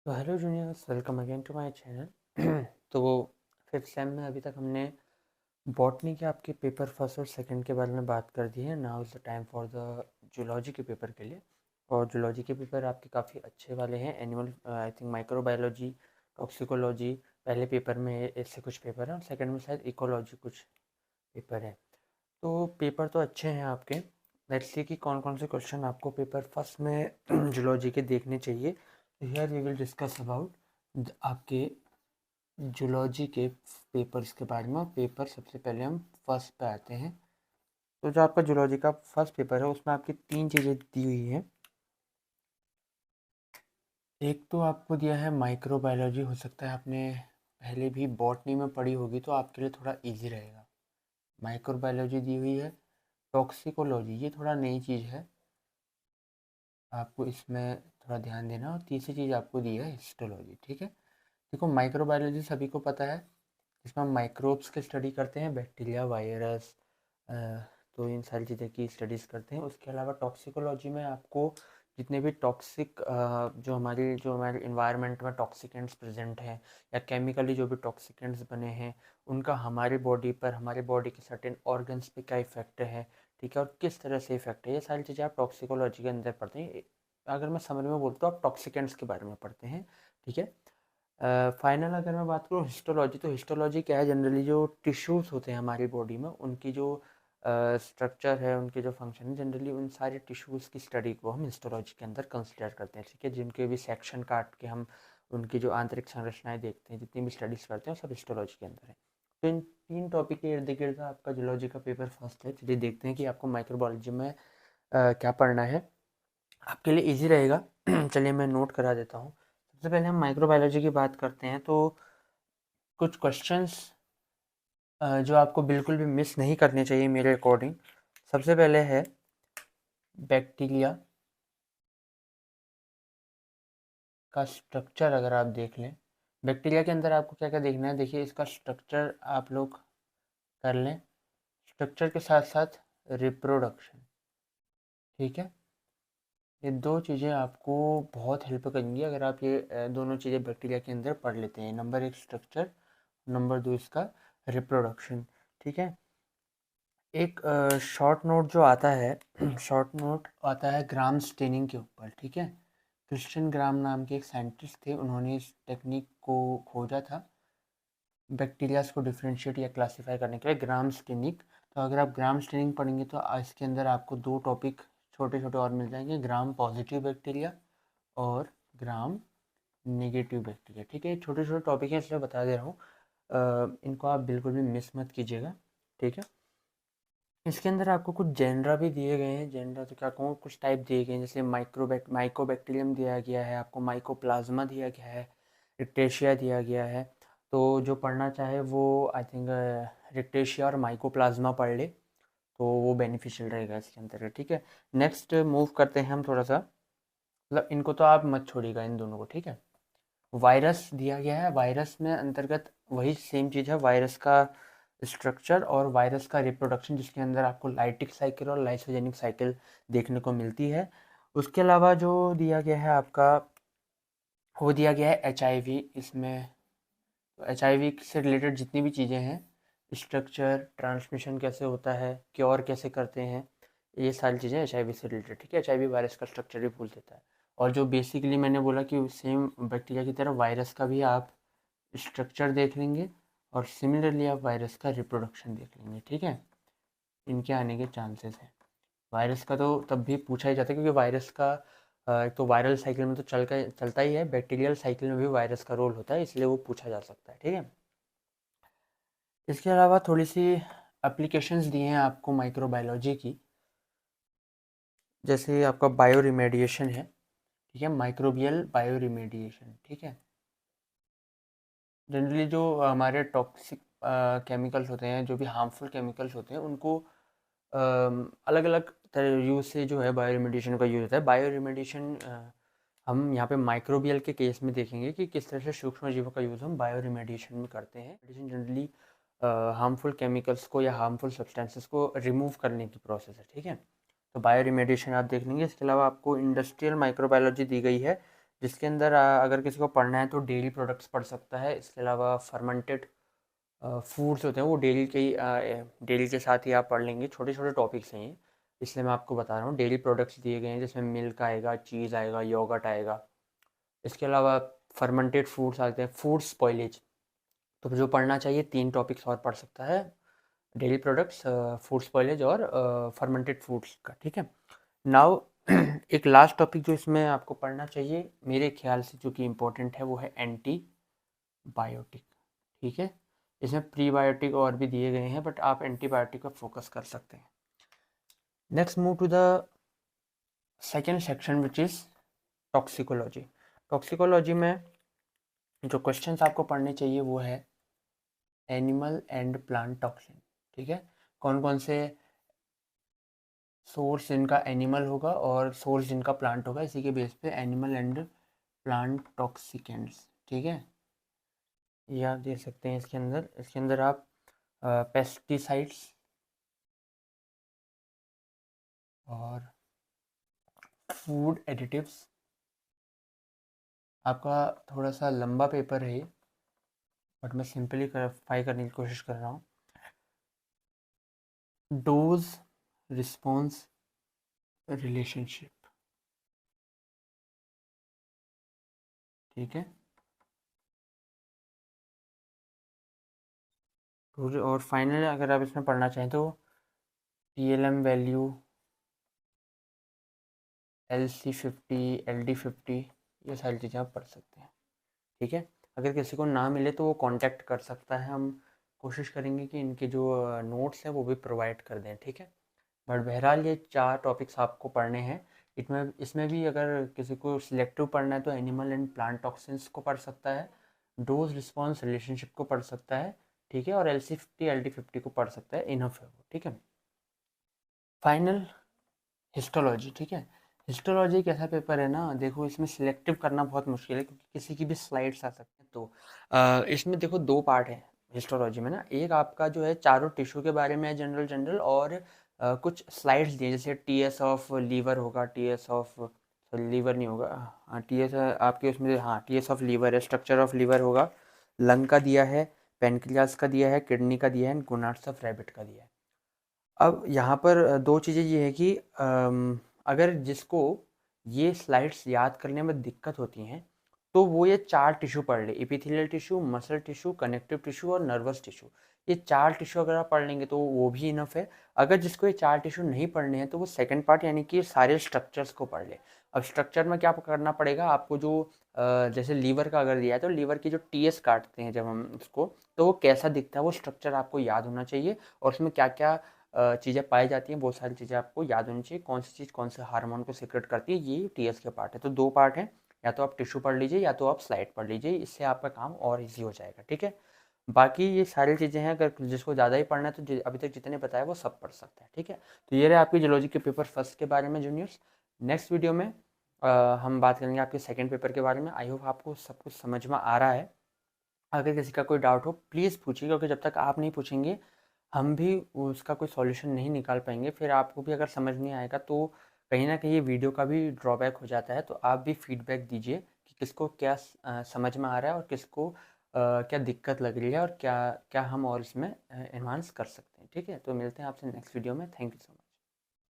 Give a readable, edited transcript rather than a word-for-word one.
तो hello juniors, welcome again to my channel. तो fifth sem में अभी तक हमने बॉटनी के आपके पेपर फर्स्ट और सेकंड के बारे में बात कर दी है। Now is the time for the zoology के पेपर के लिए। और जूलॉजी के पेपर आपके काफ़ी अच्छे वाले हैं। Animal I think microbiology, toxicology पहले पेपर में ऐसे कुछ पेपर हैं और सेकंड में शायद इकोलॉजी कुछ पेपर है। तो पेपर तो अच्छे हैं आपके। लेट्स सी कि कौन कौन से क्वेश्चन आपको पेपर फर्स्ट में जूलॉजी के देखने चाहिए। तो here we will discuss about आपके जूलॉजी के पेपर्स के बारे में। पेपर सबसे पहले हम फर्स्ट पे आते हैं। तो जो आपका जूलॉजी का फर्स्ट पेपर है उसमें आपकी तीन चीज़ें दी हुई हैं। एक तो आपको दिया है माइक्रोबायोलॉजी। हो सकता है आपने पहले भी बॉटनी में पढ़ी होगी तो आपके लिए थोड़ा इजी रहेगा। माइक्रोबायोलॉजी दी हुई है। टॉक्सिकोलॉजी ये थोड़ा नई चीज़ है, आपको इसमें थोड़ा ध्यान देना। और तीसरी चीज़ आपको दी है हिस्टोलॉजी। ठीक है, देखो माइक्रोबायोलॉजी सभी को पता है, इसमें हम माइक्रोब्स की स्टडी करते हैं, बैक्टीरिया, वायरस, तो इन सारी चीज़ें की स्टडीज़ करते हैं। उसके अलावा टॉक्सिकोलॉजी में आपको जितने भी टॉक्सिक जो हमारे इन्वायरमेंट में टॉक्सिकेंट्स प्रेजेंट हैं या केमिकली जो भी टॉक्सिकेंट्स बने हैं उनका हमारे बॉडी पर, हमारे बॉडी के सर्टेन ऑर्गन्स पे क्या इफेक्ट है, ठीक है, और किस तरह से इफेक्ट है, ये सारी चीज़ें आप टॉक्सिकोलॉजी के अंदर पढ़ते हैं। अगर मैं समरी में बोलता हूँ, आप टॉक्सिकेंट्स के बारे में पढ़ते हैं। ठीक है, फाइनल अगर मैं बात करूँ हिस्टोलॉजी, तो हिस्टोलॉजी क्या है, जनरली जो टिश्यूज़ होते हैं हमारी बॉडी में उनकी जो स्ट्रक्चर है, उनके जो फंक्शन है, जनरली उन सारे टिश्यूज़ की स्टडी को हम हिस्टोलॉजी के अंदर कंसिडर करते हैं। ठीक है, जिनके भी सेक्शन काट के हम उनकी जो आंतरिक संरचनाएं देखते हैं, जितनी भी स्टडीज़ करते हैं, सब हिस्टोलॉजी के अंदर है। तो इन तीन टॉपिक के इर्द गिर्द आपका जूलॉजी का पेपर फर्स्ट है। चलिए देखते हैं कि आपको माइक्रोबायोलॉजी में क्या पढ़ना है, आपके लिए इजी रहेगा। चलिए मैं नोट करा देता हूँ। सबसे पहले हम माइक्रोबायोलॉजी की बात करते हैं। तो कुछ क्वेश्चंस जो आपको बिल्कुल भी मिस नहीं करने चाहिए मेरे अकॉर्डिंग। सबसे पहले है बैक्टीरिया का स्ट्रक्चर। अगर आप देख लें बैक्टीरिया के अंदर आपको क्या क्या देखना है, देखिए इसका स्ट्रक्चर आप लोग कर लें। स्ट्रक्चर के साथ साथ रिप्रोडक्शन। ठीक है, ये दो चीज़ें आपको बहुत हेल्प करेंगी अगर आप ये दोनों चीज़ें बैक्टीरिया के अंदर पढ़ लेते हैं। नंबर एक स्ट्रक्चर, नंबर दो इसका रिप्रोडक्शन। ठीक है, एक शॉर्ट नोट जो आता है शॉर्ट नोट आता है ग्राम स्टेनिंग के ऊपर। ठीक है, क्रिश्चियन ग्राम नाम के एक साइंटिस्ट थे, उन्होंने इस टेक्निक को खोजा था बैक्टीरियाज को डिफ्रेंशिएट या क्लासीफाई करने के लिए, ग्राम स्टेनिंग। तो अगर आप ग्राम स्टेनिंग पढ़ेंगे तो इसके अंदर आपको दो टॉपिक छोटे छोटे और मिल जाएंगे, ग्राम पॉजिटिव बैक्टीरिया और ग्राम नेगेटिव बैक्टीरिया। ठीक है, छोटे छोटे टॉपिक हैं इसलिए बता दे रहा हूँ, इनको आप बिल्कुल भी मिस मत कीजिएगा। ठीक है, इसके अंदर आपको कुछ जेनरा भी दिए गए हैं। जेनरा तो क्या कहूँ, कुछ टाइप दिए गए हैं, जैसे माइकोबैक्टीरियम दिया गया है, आपको माइकोप्लाज्मा दिया गया है, रिक्टेशिया दिया गया है। तो जो पढ़ना चाहे वो आई थिंक रिक्टेशिया और माइकोप्लाज्मा पढ़ ले तो वो बेनिफिशियल रहेगा इसके अंदर। ठीक है, नेक्स्ट मूव करते हैं हम थोड़ा सा, मतलब इनको तो आप मत छोड़िएगा इन दोनों को। ठीक है, वायरस दिया गया है। वायरस में अंतर्गत वही सेम चीज़ है, वायरस का स्ट्रक्चर और वायरस का रिप्रोडक्शन, जिसके अंदर आपको लाइटिक साइकिल और लाइसोजेनिक साइकिल देखने को मिलती है। उसके अलावा जो दिया गया है आपका, वो दिया गया है HIV। इसमें HIV से रिलेटेड जितनी भी चीज़ें हैं, स्ट्रक्चर, ट्रांसमिशन कैसे होता है, क्योर कैसे करते हैं, ये सारी चीज़ें HIV से रिलेटेड। ठीक है, HIV वायरस का स्ट्रक्चर भी भूल देता है। और जो बेसिकली मैंने बोला कि सेम बैक्टीरिया की तरह वायरस का भी आप स्ट्रक्चर देख लेंगे और सिमिलरली आप वायरस का रिप्रोडक्शन देख लेंगे। ठीक है, इनके आने के चांसेस हैं। वायरस का तो तब भी पूछा ही जाता है क्योंकि वायरस का एक तो वायरल साइकिल में तो चलता ही है, बैक्टीरियल साइकिल में भी वायरस का रोल होता है, इसलिए वो पूछा जा सकता है। ठीक है, इसके अलावा थोड़ी सी एप्लीकेशंस दी हैं आपको माइक्रोबायोलॉजी की, जैसे आपका बायो रिमेडिएशन है। ठीक है, माइक्रोबियल बायो रिमेडिएशन। ठीक है, जनरली जो हमारे टॉक्सिक केमिकल्स होते हैं, जो भी हार्मफुल केमिकल्स होते हैं, उनको अलग अलग तरह यूज से जो है बायो रिमेडिएशन का यूज होता है। बायो रिमेडिएशन हम यहाँ पे माइक्रोबियल के केस में देखेंगे कि किस तरह से सूक्ष्म जीवों का यूज़ हम बायो रिमेडिएशन में करते हैं। रिमेडिएशन जनरली हार्मफुल केमिकल्स को या हार्मफुल सब्सटेंसेस को रिमूव करने की प्रोसेस है। ठीक है, तो बायो रिमेडिएशन आप देख लेंगे। इसके अलावा आपको इंडस्ट्रियल माइक्रोबायोलॉजी दी गई है, जिसके अंदर अगर किसी को पढ़ना है तो डेयरी प्रोडक्ट्स पढ़ सकता है। इसके अलावा फर्मेंटेड फूड्स होते हैं वो डेयरी के साथ ही आप पढ़ लेंगे। छोटे छोटे टॉपिक्स हैं ये, इसलिए मैं आपको बता रहा हूँ। डेयरी प्रोडक्ट्स दिए गए हैं जिसमें मिल्क आएगा, चीज़ आएगा, योगर्ट आएगा। इसके अलावा फर्मेंटेड फूड्स आते हैं, फूड स्पॉइलेज। तो जो पढ़ना चाहिए 3 टॉपिक्स और पढ़ सकता है, डेयरी प्रोडक्ट्स, फूड स्पॉइलेज और फर्मेंटेड फूड्स का, ठीक है। नाउ एक लास्ट टॉपिक जो इसमें आपको पढ़ना चाहिए मेरे ख्याल से, जो कि इम्पोर्टेंट है, वो है एंटीबायोटिक, ठीक है। इसमें प्रीबायोटिक और भी दिए गए हैं बट आप एंटीबायोटिक पर फोकस कर सकते हैं। Next move to the second section which is toxicology. Toxicology में जो क्वेश्चंस आपको पढ़ने चाहिए वो है एनिमल एंड प्लांट टॉक्सिन, ठीक है। कौन कौन से सोर्स जिनका एनिमल होगा और सोर्स जिनका प्लांट होगा, इसी के बेस पे एनिमल एंड प्लांट टॉक्सिकेंट्स, ठीक है। ये आप देख सकते हैं इसके अंदर आप पेस्टिसाइड्स और फूड एडिटिव्स। आपका थोड़ा सा लंबा पेपर है ये, बट मैं सिंपली क्लैरिफाई करने की कोशिश कर रहा हूँ। डोज रिस्पॉन्स रिलेशनशिप, ठीक है। और फाइनल अगर आप इसमें पढ़ना चाहें तो TLM वैल्यू, LC50, LD50, ये सारी चीज़ें आप पढ़ सकते हैं, ठीक है। अगर किसी को ना मिले तो वो कांटेक्ट कर सकता है, हम कोशिश करेंगे कि इनके जो नोट्स हैं वो भी प्रोवाइड कर दें, ठीक है। बट बहरहाल ये 4 टॉपिक्स आपको पढ़ने हैं। इसमें भी अगर किसी को सिलेक्टिव पढ़ना है तो एनिमल एंड प्लांट टॉक्सिन्स को पढ़ सकता है, डोज रिस्पॉन्स रिलेशनशिप को पढ़ सकता है, ठीक है, और LC50, LD50 को पढ़ सकता है, इनफ है वो, ठीक है। फाइनल हिस्टोलॉजी, ठीक है। हिस्टोलॉजी एक ऐसा पेपर है ना, देखो इसमें सिलेक्टिव करना बहुत मुश्किल है क्योंकि किसी की भी स्लाइड्स आ सकते हैं। तो इसमें देखो 2 पार्ट है हिस्टोलॉजी में ना। एक आपका जो है चारों टिश्यू के बारे में है, जनरल जनरल, और कुछ स्लाइड्स दिए, जैसे TS ऑफ लीवर होगा, TS ऑफ लीवर नहीं होगा, हाँ TS आपके उसमें, हाँ TS ऑफ लीवर है, स्ट्रक्चर ऑफ लीवर होगा, लंग का दिया है, पेनक्रियास का दिया है, किडनी का दिया है, गोनाड्स ऑफ रैबिट का दिया है। अब यहाँ पर 2 चीज़ें ये है कि अगर जिसको ये स्लाइड्स याद करने में दिक्कत होती हैं तो वो ये 4 टिश्यू पढ़ ले, epithelial tissue, muscle tissue, connective tissue और नर्वस टिश्यू। ये 4 टिश्यू अगर आप पढ़ लेंगे तो वो भी इनफ है। अगर जिसको ये 4 टिश्यू नहीं पढ़ने हैं तो वो सेकंड पार्ट यानी कि सारे स्ट्रक्चर्स को पढ़ ले। अब स्ट्रक्चर में क्या करना पड़ेगा आपको, जो जैसे लीवर का अगर दिया है तो लीवर की जो TS काटते हैं जब हम उसको, तो वो कैसा दिखता है वो स्ट्रक्चर आपको याद होना चाहिए, और उसमें क्या क्या चीज़ें पाई जाती हैं, बहुत सारी चीज़ें आपको याद होनी चाहिए, कौन सी चीज़ कौन से हार्मोन को सीक्रेट करती है, ये TS के पार्ट है। तो 2 पार्ट हैं, या तो आप टिश्यू पढ़ लीजिए या तो आप स्लाइड पढ़ लीजिए, इससे आपका काम और इजी हो जाएगा, ठीक है। बाकी ये सारी चीज़ें हैं, अगर जिसको ज़्यादा ही पढ़ना है तो अभी तक जितने बताया वो सब पढ़ सकता है, ठीक है। तो ये रहे आपकी जूलॉजी के पेपर फर्स्ट के बारे में जूनियर्स। नेक्स्ट वीडियो में हम बात करेंगे आपके सेकेंड पेपर के बारे में। आई होप आपको सब कुछ समझ में आ रहा है। अगर किसी का कोई डाउट हो प्लीज़ पूछिए, क्योंकि जब तक आप नहीं पूछेंगे हम भी उसका कोई सॉल्यूशन नहीं निकाल पाएंगे। फिर आपको भी अगर समझ नहीं आएगा तो कहीं ना कहीं वीडियो का भी ड्रॉबैक हो जाता है। तो आप भी फीडबैक दीजिए कि किसको क्या समझ में आ रहा है और किसको क्या दिक्कत लग रही है, और क्या क्या हम और इसमें एनहांस कर सकते हैं, ठीक है। तो मिलते हैं आपसे नेक्स्ट वीडियो में। Thank you so much.